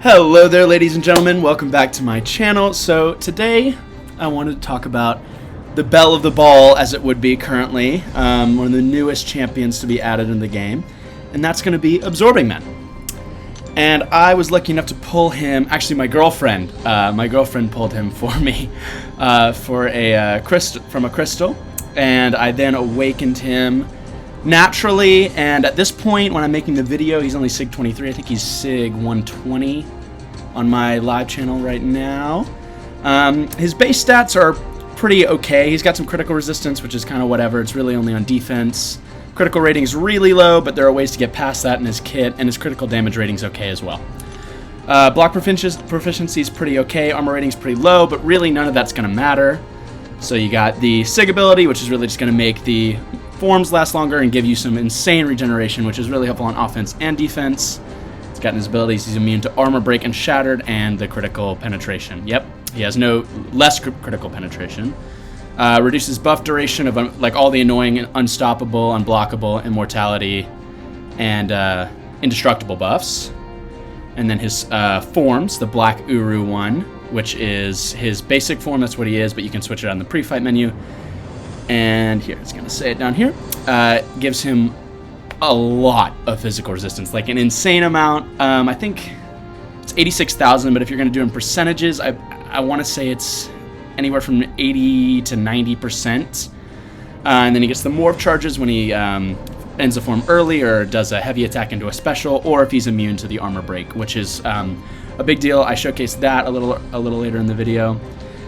Hello there, ladies and gentlemen. Welcome back to my channel. So today I wanted to talk about the belle of the ball, as it would be currently, one of the newest champions to be added in the game, and that's going to be Absorbing Man. And I was lucky enough to pull him. Actually, my girlfriend pulled him for me from a crystal, and I then awakened him naturally. And at this point, when I'm making the video, he's only Sig 23. I think he's Sig 120 on my live channel right now. His base stats are pretty okay. He's got some critical resistance, which is kind of whatever. It's really only on defense. Critical rating is really low, but there are ways to get past that in his kit, and his critical damage rating is okay as well. Block proficiency is pretty okay. Armor rating is pretty low, but really none of that's going to matter. So you got the Sig ability, which is really just going to make the forms last longer and give you some insane regeneration, which is really helpful on offense and defense. He's got his abilities. He's immune to armor break and shattered, and the critical penetration. Yep, he has no less critical penetration. Reduces buff duration of like all the annoying, unstoppable, unblockable, immortality, and indestructible buffs. And then his forms, the Black Uru one, which is his basic form. That's what he is, but you can switch it on the pre-fight menu. And here, it's going to say it down here. Gives him a lot of physical resistance, like an insane amount. I think it's 86,000, but if you're going to do it in percentages, I want to say it's anywhere from 80 to 90%. And then he gets the morph charges when he ends the form early or does a heavy attack into a special, or if he's immune to the armor break, which is a big deal. I showcased that a little later in the video.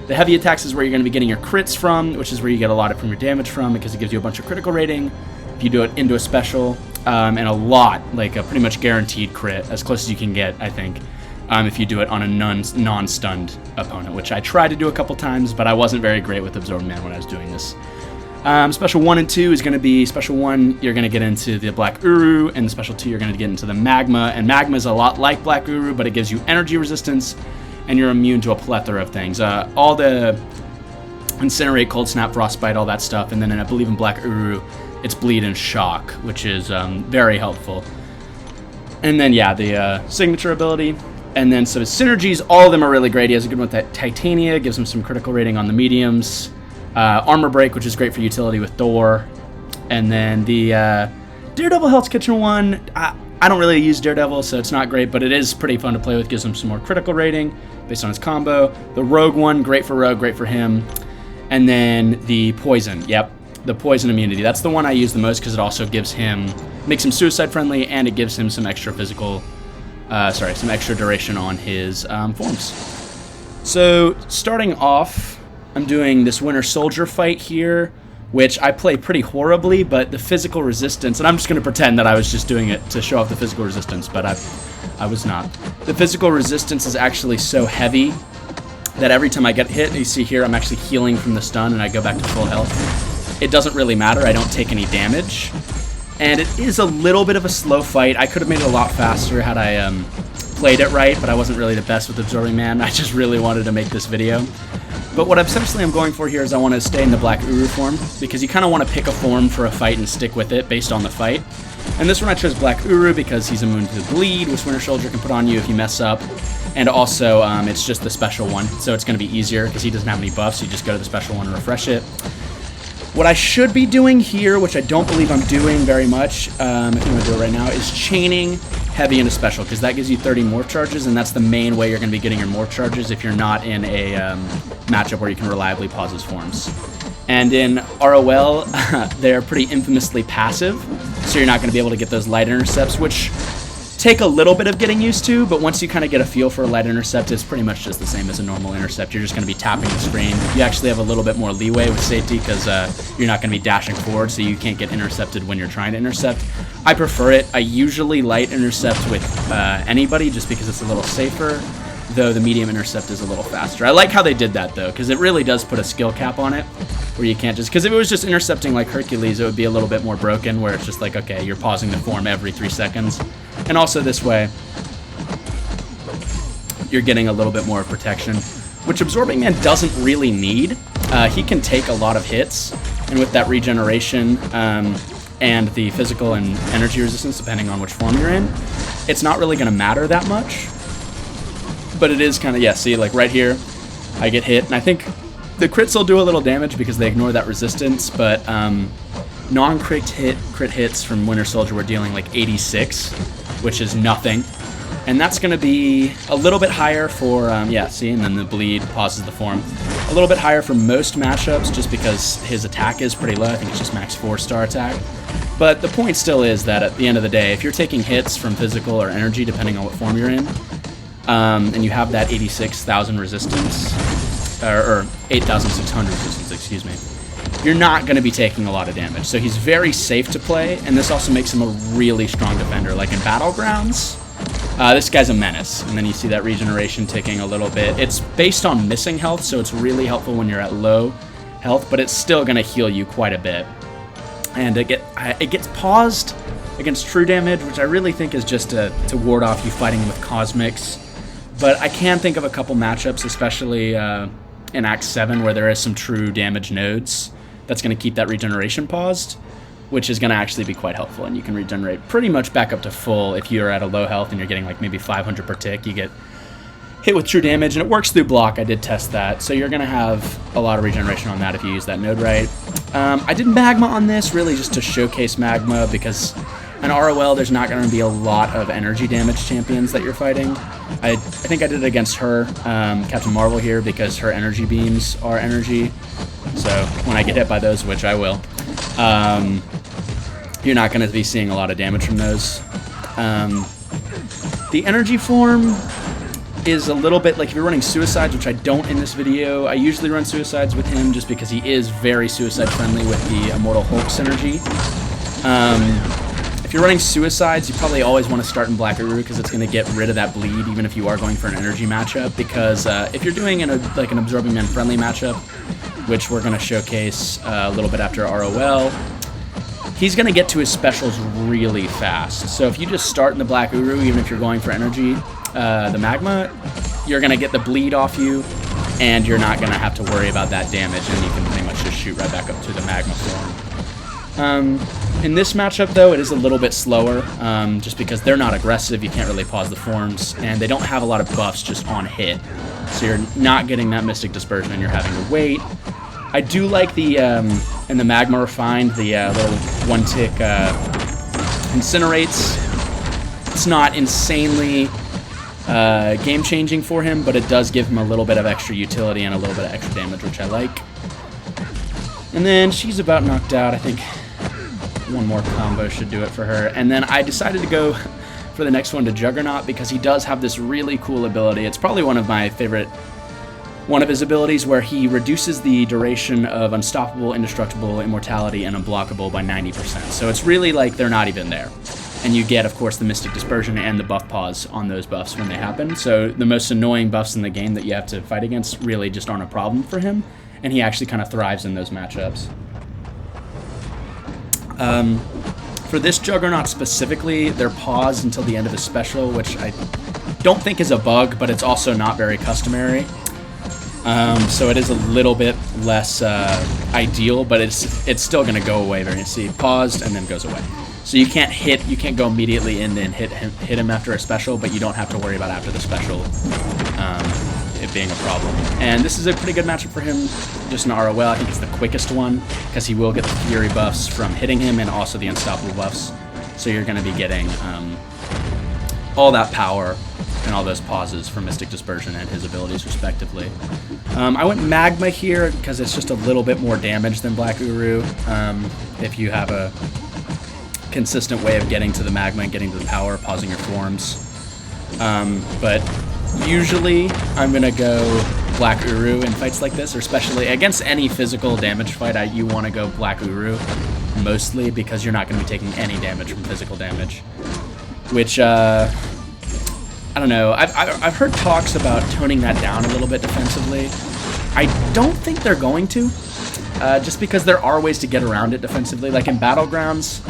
The heavy attacks is where you're going to be getting your crits from, which is where you get a lot from your damage from, because it gives you a bunch of critical rating if you do it into a special, and a lot, like a pretty much guaranteed crit, as close as you can get, I think, if you do it on a non-stunned opponent, which I tried to do a couple times, but I wasn't very great with Absorbing Man when I was doing this. Special 1 and 2 is going to be, Special 1, you're going to get into the Black Uru, and Special 2, you're going to get into the Magma, and Magma is a lot like Black Uru, but it gives you energy resistance, and you're immune to a plethora of things. All the Incinerate, Cold Snap, Frostbite, all that stuff, and then I believe in Black Uru, it's Bleed and Shock, which is very helpful. And then, yeah, the Signature ability. And then, so his synergies, all of them are really great. He has a good one with that Titania, gives him some critical rating on the mediums. Armor Break, which is great for utility with Thor. And then the Daredevil Hell's Kitchen one, I don't really use Daredevil, so it's not great, but it is pretty fun to play with. Gives him some more critical rating based on his combo. The Rogue one, great for Rogue, great for him. And then the Poison, yep, the Poison immunity. That's the one I use the most because it also gives him, makes him suicide friendly, and it gives him some extra some extra duration on his forms. So starting off, I'm doing this Winter Soldier fight here, which I play pretty horribly, but the physical resistance, and I'm just going to pretend that I was just doing it to show off the physical resistance, but I was not. The physical resistance is actually so heavy that every time I get hit, you see here, I'm actually healing from the stun, and I go back to full health. It doesn't really matter. I don't take any damage. And it is a little bit of a slow fight. I could have made it a lot faster had I played it right, but I wasn't really the best with Absorbing Man. I just really wanted to make this video. But what essentially I'm going for here is I want to stay in the Black Uru form, because you kind of want to pick a form for a fight and stick with it based on the fight. And this one I chose Black Uru because he's immune to the bleed, which Winter Soldier can put on you if you mess up. And also, it's just the special one, so it's going to be easier because he doesn't have any buffs, so you just go to the special one and refresh it. What I should be doing here, which I don't believe I'm doing very much, if I'm going to do it right now, is chaining heavy into special, because that gives you 30 morph charges, and that's the main way you're going to be getting your morph charges if you're not in a matchup where you can reliably pause his forms. And in ROL, they're pretty infamously passive, so you're not going to be able to get those light intercepts, which take a little bit of getting used to, but once you kind of get a feel for a light intercept, it's pretty much just the same as a normal intercept. You're just going to be tapping the screen. You actually have a little bit more leeway with safety because you're not going to be dashing forward, so you can't get intercepted when you're trying to intercept. I prefer it. I usually light intercept with anybody just because it's a little safer, though the medium intercept is a little faster. I like how they did that, though, because it really does put a skill cap on it, where you can't just, because if it was just intercepting like Hercules, it would be a little bit more broken, where it's just like, okay, you're pausing the form every 3 seconds. And also this way, you're getting a little bit more protection, which Absorbing Man doesn't really need. He can take a lot of hits, and with that regeneration and the physical and energy resistance, depending on which form you're in, it's not really going to matter that much. But it is kind of, yeah, see, like right here, I get hit, and I think the crits will do a little damage because they ignore that resistance, but non-crit hits from Winter Soldier were dealing like 86, which is nothing. And that's going to be a little bit higher for, yeah, see, and then the bleed pauses the form. A little bit higher for most matchups just because his attack is pretty low. I think it's just max 4-star attack. But the point still is that at the end of the day, if you're taking hits from physical or energy, depending on what form you're in, and you have that 86,000 resistance, or 8,600 resistance, excuse me, you're not going to be taking a lot of damage. So he's very safe to play, and this also makes him a really strong defender. Like in Battlegrounds, this guy's a menace. And then you see that regeneration ticking a little bit. It's based on missing health, so it's really helpful when you're at low health, but it's still going to heal you quite a bit. And it gets paused against true damage, which I really think is just to ward off you fighting with Cosmics. But I can think of a couple matchups, especially in Act 7, where there is some true damage nodes that's going to keep that regeneration paused, which is going to actually be quite helpful. And you can regenerate pretty much back up to full if you're at a low health and you're getting like maybe 500 per tick. You get hit with true damage, and it works through block. I did test that. So you're going to have a lot of regeneration on that if you use that node right. I did Magma on this really just to showcase Magma, because in ROL there's not going to be a lot of energy damage champions that you're fighting. I think I did it against her, Captain Marvel here, because her energy beams are energy. So when I get hit by those, which I will, you're not going to be seeing a lot of damage from those. The energy form is a little bit like if you're running Suicides, which I don't in this video. I usually run Suicides with him just because he is very Suicide friendly with the Immortal Hulk synergy. If you're running Suicides, you probably always want to start in Black Uru because it's going to get rid of that bleed even if you are going for an energy matchup, because if you're doing an Absorbing Man friendly matchup, which we're going to showcase a little bit after ROL, he's going to get to his specials really fast. So if you just start in the Black Uru, even if you're going for energy, the Magma, you're going to get the bleed off you, and you're not going to have to worry about that damage, and you can pretty much just shoot right back up to the Magma form. In this matchup, though, it is a little bit slower, just because they're not aggressive, you can't really pause the forms, and they don't have a lot of buffs just on hit. So you're not getting that Mystic Dispersion, and you're having to wait. I do like the, in the Magma Refined, the little one-tick Incinerates. It's not insanely game-changing for him, but it does give him a little bit of extra utility and a little bit of extra damage, which I like. And then she's about knocked out. I think one more combo should do it for her. And then I decided to go for the next one to Juggernaut because he does have this really cool ability. It's probably one of my favorite, one of his abilities, where he reduces the duration of Unstoppable, Indestructible, Immortality, and Unblockable by 90%. So it's really like they're not even there. And you get, of course, the Mystic Dispersion and the buff pause on those buffs when they happen. So the most annoying buffs in the game that you have to fight against really just aren't a problem for him. And he actually kind of thrives in those matchups. For this Juggernaut specifically, they're paused until the end of his special, which I don't think is a bug, but it's also not very customary. So it is a little bit less ideal, but it's still going to go away. Very see, paused and then goes away. So you can't go immediately in and hit him after a special, but you don't have to worry about after the special it being a problem. And this is a pretty good matchup for him, just in ROL. I think it's the quickest one, because he will get the Fury buffs from hitting him and also the Unstoppable buffs. So you're going to be getting all that power and all those pauses for Mystic Dispersion and his abilities respectively. I went Magma here because it's just a little bit more damage than Black Uru. If you have a consistent way of getting to the Magma and getting to the power, pausing your forms. But usually I'm going to go Black Uru in fights like this, or especially against any physical damage fight, you want to go Black Uru mostly because you're not going to be taking any damage from physical damage. Which, I don't know, I've heard talks about toning that down a little bit defensively. I don't think they're going to, just because there are ways to get around it defensively. Like in Battlegrounds,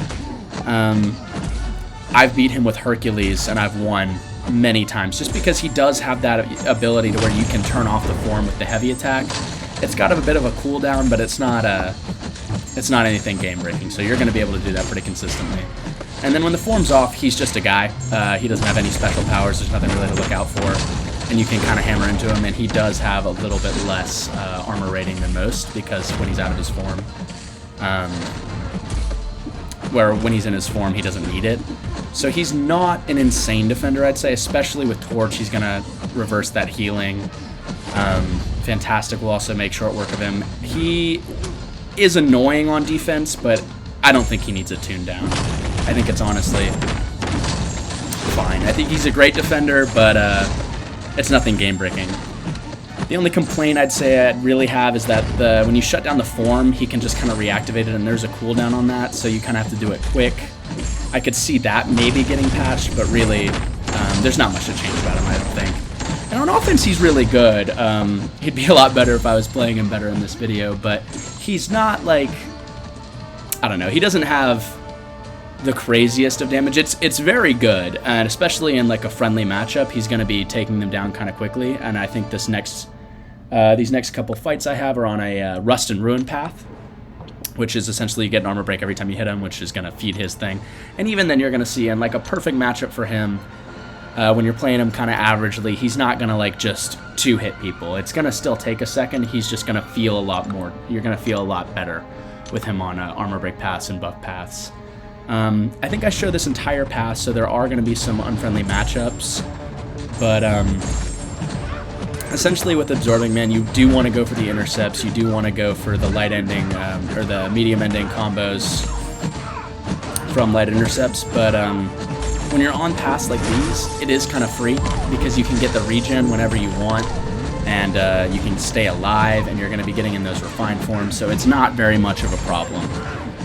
I've beat him with Hercules and I've won many times, just because he does have that ability to where you can turn off the form with the heavy attack. It's got a bit of a cooldown, but it's not anything game-breaking, so you're going to be able to do that pretty consistently. And then when the form's off, he's just a guy. He doesn't have any special powers. There's nothing really to look out for. and you can kind of hammer into him, and he does have a little bit less armor rating than most, because when he's out of his form, where when he's in his form, he doesn't need it. So he's not an insane defender, I'd say, especially with Torch. He's going to reverse that healing. Fantastic will also make short work of him. He is annoying on defense, but I don't think he needs it tuned down. I think it's honestly fine. I think he's a great defender, but it's nothing game-breaking. The only complaint I'd say I'd really have is that when you shut down the form, he can just kind of reactivate it, and there's a cooldown on that, so you kind of have to do it quick. I could see that maybe getting patched, but really, there's not much to change about him, I don't think. And on offense, he's really good. He'd be a lot better if I was playing him better in this video, but he's not like, I don't know, he doesn't have the craziest of damage. It's very good, and especially in like a friendly matchup, he's going to be taking them down kind of quickly, and I think these next couple fights I have are on a Rust and Ruin path, which is essentially you get an armor break every time you hit him, which is going to feed his thing. And even then, you're going to see in like a perfect matchup for him, when you're playing him kind of averagely, he's not going to like just two-hit people. It's going to still take a second. He's just going to feel a lot more. You're going to feel a lot better with him on armor break paths and buff paths. I think I show this entire path, so there are going to be some unfriendly matchups, but essentially with Absorbing Man, you do want to go for the intercepts, you do want to go for the light ending, or the medium ending combos from light intercepts, but when you're on paths like these, it is kind of free, because you can get the regen whenever you want, and you can stay alive, and you're going to be getting in those refined forms, so it's not very much of a problem.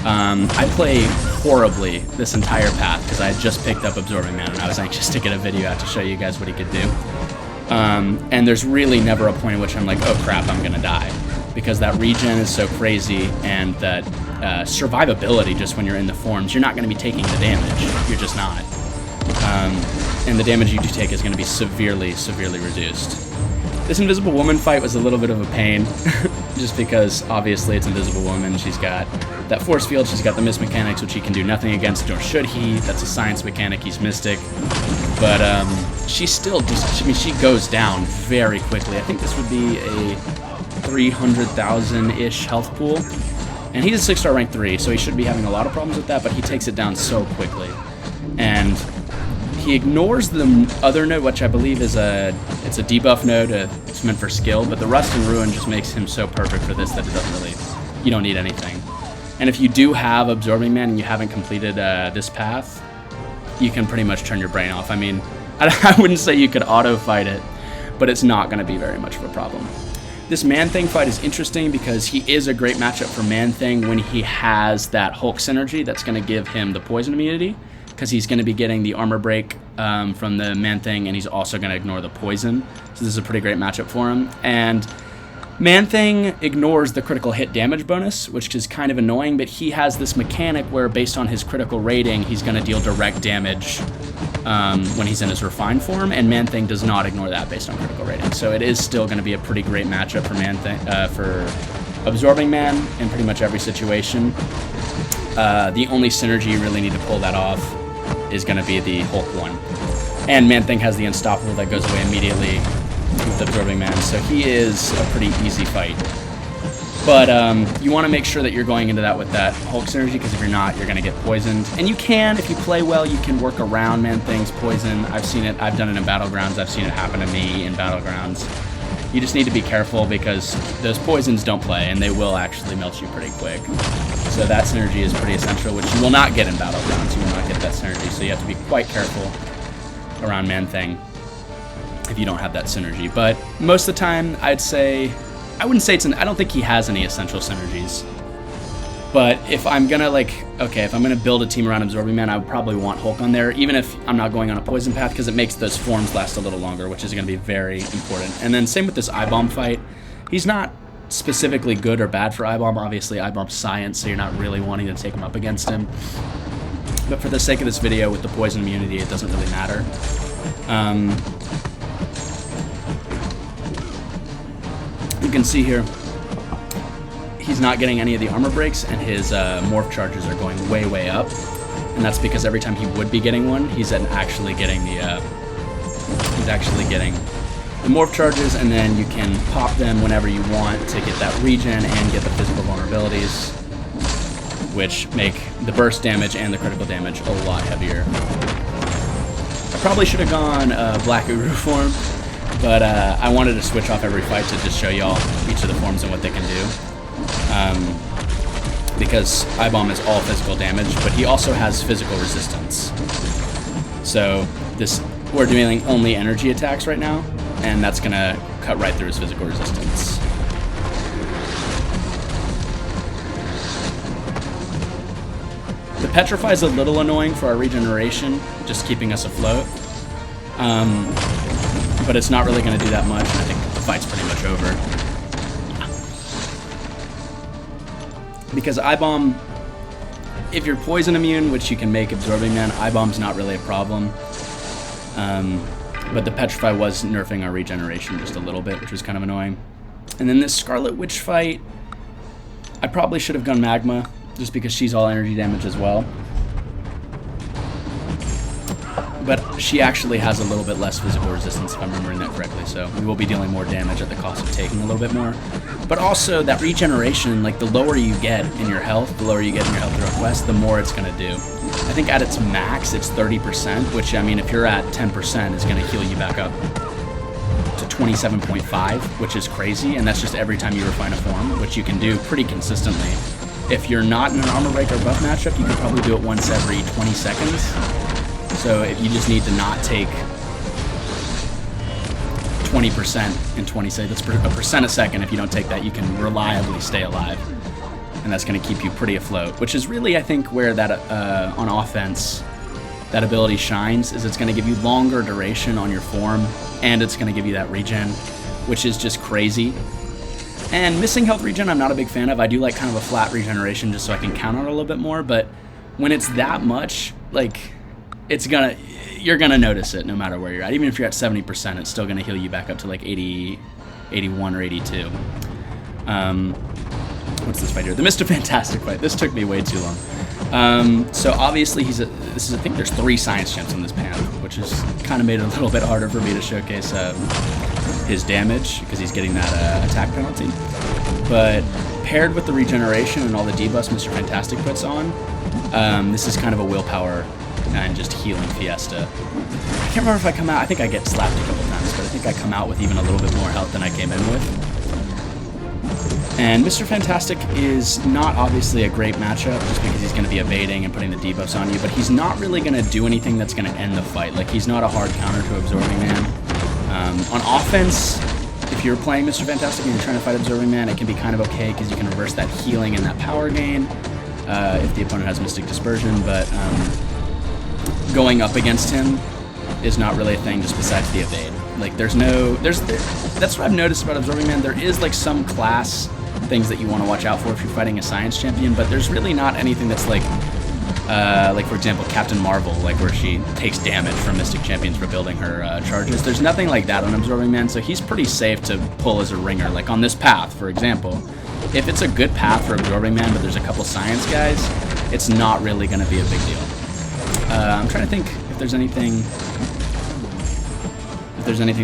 I play horribly this entire path because I had just picked up Absorbing Man and I was anxious to get a video out to show you guys what he could do. And there's really never a point in which I'm like, oh crap, I'm gonna die, because that regen is so crazy, and that survivability just when you're in the forms, you're not gonna be taking the damage. You're just not. And the damage you do take is gonna be severely, severely reduced. This Invisible Woman fight was a little bit of a pain, just because obviously it's Invisible Woman. She's got that force field, she's got the mist mechanics, which he can do nothing against, nor should he. That's a science mechanic, he's Mystic. But she still just, I mean, she goes down very quickly. I think this would be a 300,000-ish health pool. And he's a 6-star rank 3, so he shouldn't be having a lot of problems with that, but he takes it down so quickly. And he ignores the other node, which I believe is it's a debuff node. It's meant for skill, but the Rust and Ruin just makes him so perfect for this that it doesn't really, you don't need anything. And if you do have Absorbing Man and you haven't completed this path, you can pretty much turn your brain off. I mean, I wouldn't say you could auto-fight it, but it's not going to be very much of a problem. This Man-Thing fight is interesting because he is a great matchup for Man-Thing when he has that Hulk synergy that's going to give him the poison immunity, because he's going to be getting the armor break from the Man-Thing, and he's also going to ignore the poison. So this is a pretty great matchup for him. And Man-Thing ignores the critical hit damage bonus, which is kind of annoying, but he has this mechanic where based on his critical rating, he's going to deal direct damage when he's in his refined form, and Man-Thing does not ignore that based on critical rating. So it is still going to be a pretty great matchup for Man-Thing, for Absorbing Man in pretty much every situation. The only synergy you really need to pull that off is going to be the Hulk one. And Man-Thing has the Unstoppable that goes away immediately with Absorbing Man, so he is a pretty easy fight. But you want to make sure that you're going into that with that Hulk synergy, because if you're not, you're going to get poisoned. And you can, if you play well, you can work around Man-Thing's poison. I've seen it, I've done it in Battlegrounds, I've seen it happen to me in Battlegrounds. You just need to be careful because those poisons don't play, and they will actually melt you pretty quick. So that synergy is pretty essential, which you will not get in Battlegrounds. You will not get that synergy, so you have to be quite careful around Man-Thing if you don't have that synergy. But most of the time, I'd say, I wouldn't say I don't think he has any essential synergies. But if I'm gonna if I'm gonna build a team around Absorbing Man, I would probably want Hulk on there, even if I'm not going on a poison path, because it makes those forms last a little longer, which is gonna be very important. And then same with this I-Bomb fight. He's not specifically good or bad for I-Bomb. Obviously, I-Bomb's science, so you're not really wanting to take him up against him. But for the sake of this video, with the poison immunity, it doesn't really matter. You can see here, he's not getting any of the armor breaks, and his morph charges are going way, way up. And that's because every time he would be getting one, he's actually getting the the morph charges, and then you can pop them whenever you want to get that regen and get the physical vulnerabilities, which make the burst damage and the critical damage a lot heavier. I probably should have gone Black Uru form, but I wanted to switch off every fight to just show y'all each of the forms and what they can do. Because I-Bomb is all physical damage, but he also has physical resistance. So we're doing only energy attacks right now, and that's gonna cut right through his physical resistance. The Petrify is a little annoying for our regeneration, just keeping us afloat. But it's not really gonna do that much, and I think the fight's pretty much over. Because I-Bomb, if you're poison immune, which you can make Absorbing Man, I-Bomb's not really a problem. But the Petrify was nerfing our regeneration just a little bit, which was kind of annoying. And then this Scarlet Witch fight, I probably should have gone Magma, just because she's all energy damage as well. But she actually has a little bit less physical resistance, if I'm remembering that correctly, so we will be dealing more damage at the cost of taking a little bit more. But also, that regeneration, like, the lower you get in your health, the lower you get in your health throughout quest, the more it's going to do. I think at its max, it's 30%, which, I mean, if you're at 10%, is going to heal you back up to 27.5, which is crazy, and that's just every time you refine a form, which you can do pretty consistently. If you're not in an armor break or buff matchup, you could probably do it once every 20 seconds. So if you just need to not take 20% in 20 seconds, that's a percent a second. If you don't take that, you can reliably stay alive. And that's going to keep you pretty afloat, which is really, I think, where that on offense, that ability shines, is it's going to give you longer duration on your form, and it's going to give you that regen, which is just crazy. And missing health regen, I'm not a big fan of. I do like kind of a flat regeneration just so I can count on it a little bit more, but when it's that much, like, you're gonna notice it no matter where you're at. Even if you're at 70%, it's still gonna heal you back up to like 80, 81 or 82. What's this fight here? The Mr. Fantastic fight. This took me way too long. So obviously I think there's 3 science champs on this panel, which has kind of made it a little bit harder for me to showcase his damage because he's getting that attack penalty. But paired with the regeneration and all the debuffs Mr. Fantastic puts on, this is kind of a willpower and just healing fiesta. I can't remember if I come out, I think I get slapped a couple times, but I think I come out with even a little bit more health than I came in with. And Mr. Fantastic is not obviously a great matchup just because he's going to be evading and putting the debuffs on you, but he's not really going to do anything that's going to end the fight. Like, he's not a hard counter to Absorbing Man. On offense, if you're playing Mr. Fantastic and you're trying to fight Absorbing Man, it can be kind of okay because you can reverse that healing and that power gain if the opponent has Mystic Dispersion, but going up against him is not really a thing just besides the evade. Like, that's what I've noticed about Absorbing Man. There is like some class things that you want to watch out for if you're fighting a science champion, but there's really not anything that's like for example, Captain Marvel, like where she takes damage from Mystic Champions for building her charges. There's nothing like that on Absorbing Man, so he's pretty safe to pull as a ringer. Like on this path, for example, if it's a good path for Absorbing Man, but there's a couple science guys, it's not really going to be a big deal. I'm trying to think if there's anything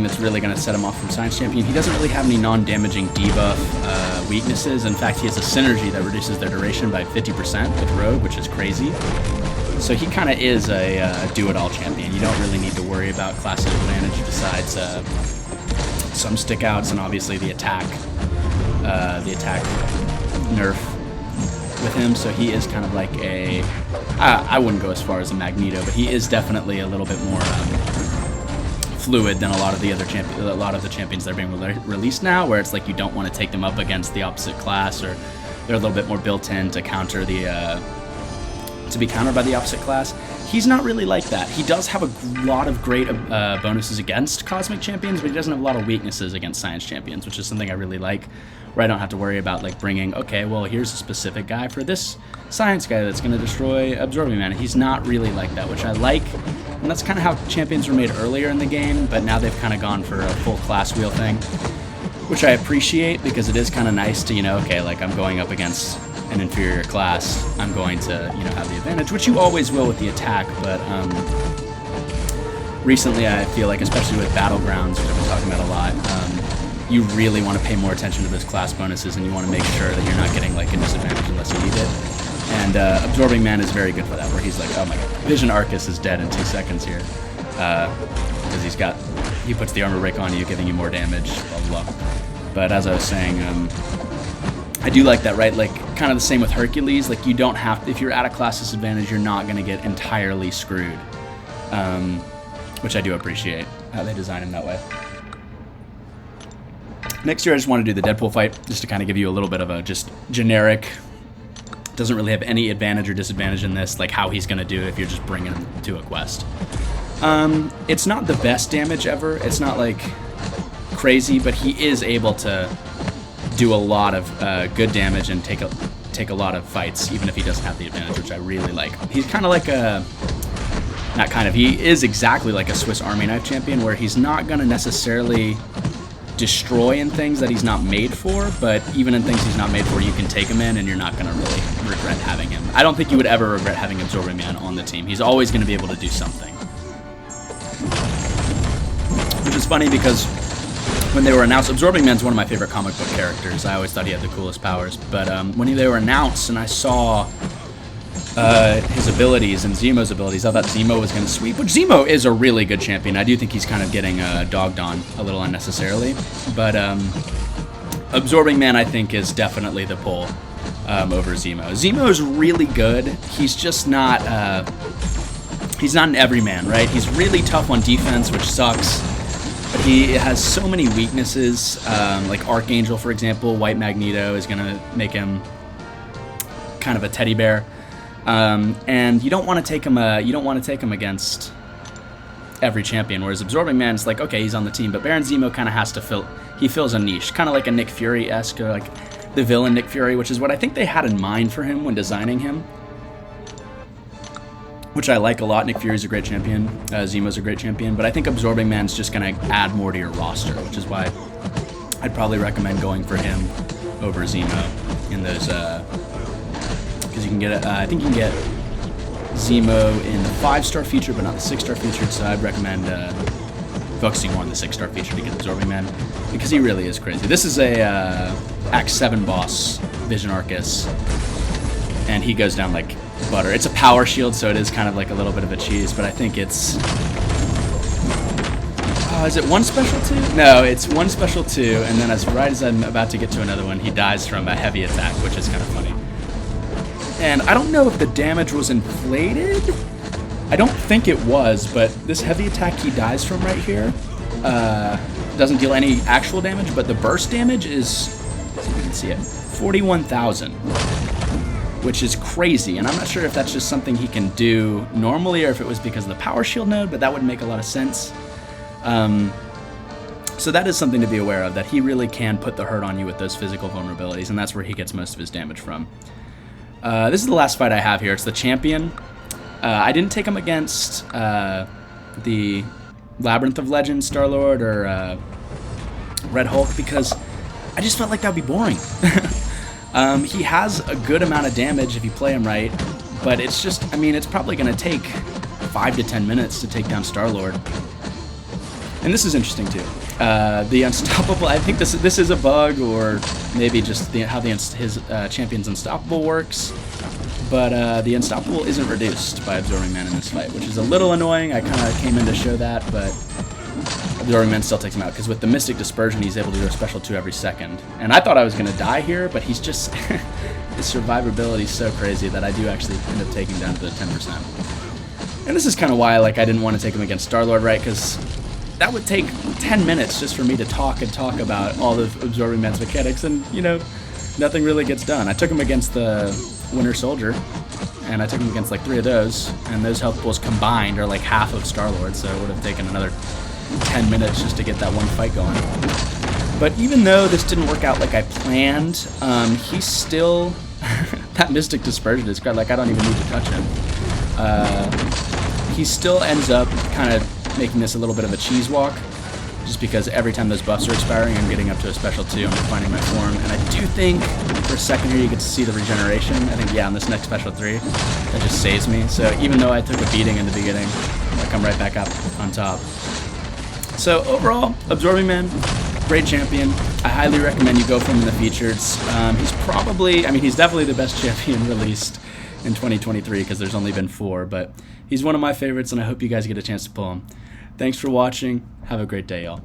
that's really going to set him off from Science Champion. He doesn't really have any non-damaging debuff weaknesses. In fact, he has a synergy that reduces their duration by 50% with Rogue, which is crazy. So he kind of is a do-it-all champion. You don't really need to worry about class advantage besides some stick-outs and obviously the attack nerf with him. So he is kind of like I wouldn't go as far as a Magneto, but he is definitely a little bit more fluid than a lot of the champions that are being released now, where it's like you don't want to take them up against the opposite class, or they're a little bit more built in to counter to be countered by the opposite class. He's not really like that. He does have a lot of great bonuses against Cosmic Champions, but he doesn't have a lot of weaknesses against Science Champions, which is something I really like, where I don't have to worry about like bringing, okay, well, here's a specific guy for this Science guy that's going to destroy Absorbing Man. He's not really like that, which I like, and that's kind of how champions were made earlier in the game, but now they've kind of gone for a full class wheel thing, which I appreciate because it is kind of nice to, okay, like I'm going up against an inferior class, I'm going to, have the advantage, which you always will with the attack, but recently I feel like, especially with Battlegrounds, which I've been talking about a lot, you really want to pay more attention to those class bonuses, and you want to make sure that you're not getting like a disadvantage unless you need it. And Absorbing Man is very good for that, where he's like, oh my god, Vision Arcus is dead in 2 seconds here. Because he puts the armor break on you, giving you more damage, blah, blah. But as I was saying, I do like that, right? Like, kind of the same with Hercules. Like, you don't have, if you're at a class disadvantage, you're not going to get entirely screwed. Which I do appreciate, how they design him that way. Next year, I just want to do the Deadpool fight, just to kind of give you a little bit of a just generic, doesn't really have any advantage or disadvantage in this, like how he's going to do if you're just bringing him to a quest. It's not the best damage ever. It's not like crazy, but he is able to do a lot of good damage and take a lot of fights, even if he doesn't have the advantage, which I really like. He's kind of like a, not kind of, he is exactly like a Swiss Army Knife champion, where he's not going to necessarily destroy in things that he's not made for, but even in things he's not made for, you can take him in and you're not going to really regret having him. I don't think you would ever regret having Absorbing Man on the team. He's always going to be able to do something. Which is funny because when they were announced, Absorbing Man's one of my favorite comic book characters. I always thought he had the coolest powers, but when they were announced and I saw his abilities and Zemo's abilities, I thought Zemo was going to sweep, which Zemo is a really good champion. I do think he's kind of getting dogged on a little unnecessarily, but Absorbing Man, I think, is definitely the pull over Zemo. Zemo's really good. He's just not, he's not an everyman, right? He's really tough on defense, which sucks, but he has so many weaknesses, like Archangel, for example. White Magneto is going to make him kind of a teddy bear. And you don't want to take him. You don't want to take him against every champion. Whereas Absorbing Man is like, okay, he's on the team, but Baron Zemo kind of has to fill. He fills a niche, kind of like a Nick Fury-esque, or like the villain Nick Fury, which is what I think they had in mind for him when designing him. Which I like a lot. Nick Fury's a great champion. Zemo's a great champion, but I think Absorbing Man's just gonna add more to your roster, which is why I'd probably recommend going for him over Zemo in those. Because you can get, I think you can get Zemo in the 5-star feature, but not the 6-star feature, so I'd recommend focusing more on the 6-star feature to get Absorbing Man, because he really is crazy. This is a Act 7 boss, Vision Arcus, and he goes down like butter. It's a power shield, so it is kind of like a little bit of a cheese, but I think it's... Oh, is it 1 special 2? No, it's 1 special 2, and then right as I'm about to get to another one, he dies from a heavy attack, which is kind of funny. And I don't know if the damage was inflated. I don't think it was, but this heavy attack he dies from right here doesn't deal any actual damage, but the burst damage is, let's see if you can see it, 41,000, which is crazy. And I'm not sure if that's just something he can do normally or if it was because of the power shield node, but that would make a lot of sense. So that is something to be aware of, that he really can put the hurt on you with those physical vulnerabilities, and that's where he gets most of his damage from. This is the last fight I have here. It's the champion. I didn't take him against the Labyrinth of Legends Star-Lord or Red Hulk because I just felt like that would be boring. He has a good amount of damage if you play him right, but it's just, I mean, it's probably going to take 5 to 10 minutes to take down Star-Lord. And this is interesting too. The Unstoppable, I think this is a bug, or maybe just how his champion's Unstoppable works, but the Unstoppable isn't reduced by Absorbing Man in this fight, which is a little annoying. I kind of came in to show that, but Absorbing Man still takes him out, because with the Mystic Dispersion, he's able to do a special 2 every second. And I thought I was going to die here, but he's just, his survivability is so crazy that I do actually end up taking down to the 10%. And this is kind of why I didn't want to take him against Star-Lord, right, because that would take 10 minutes just for me to talk about all of Absorbing Man's mechanics, and, you know, nothing really gets done. I took him against the Winter Soldier, and I took him against like 3 of those, and those health pools combined are like half of Star-Lord, so it would have taken another 10 minutes just to get that one fight going. But even though this didn't work out like I planned, he's still... that Mystic Dispersion is great, like I don't even need to touch him. He still ends up kind of making this a little bit of a cheese walk, just because every time those buffs are expiring, I'm getting up to a special 2, I'm finding my form, and I do think, for a second here, you get to see the regeneration. I think, yeah, on this next special 3, that just saves me. So even though I took a beating in the beginning, like come right back up on top. So overall, Absorbing Man, great champion. I highly recommend you go for him in the features. He's definitely the best champion released in 2023 because there's only been 4, but he's one of my favorites, and I hope you guys get a chance to pull him. Thanks for watching. Have a great day, y'all.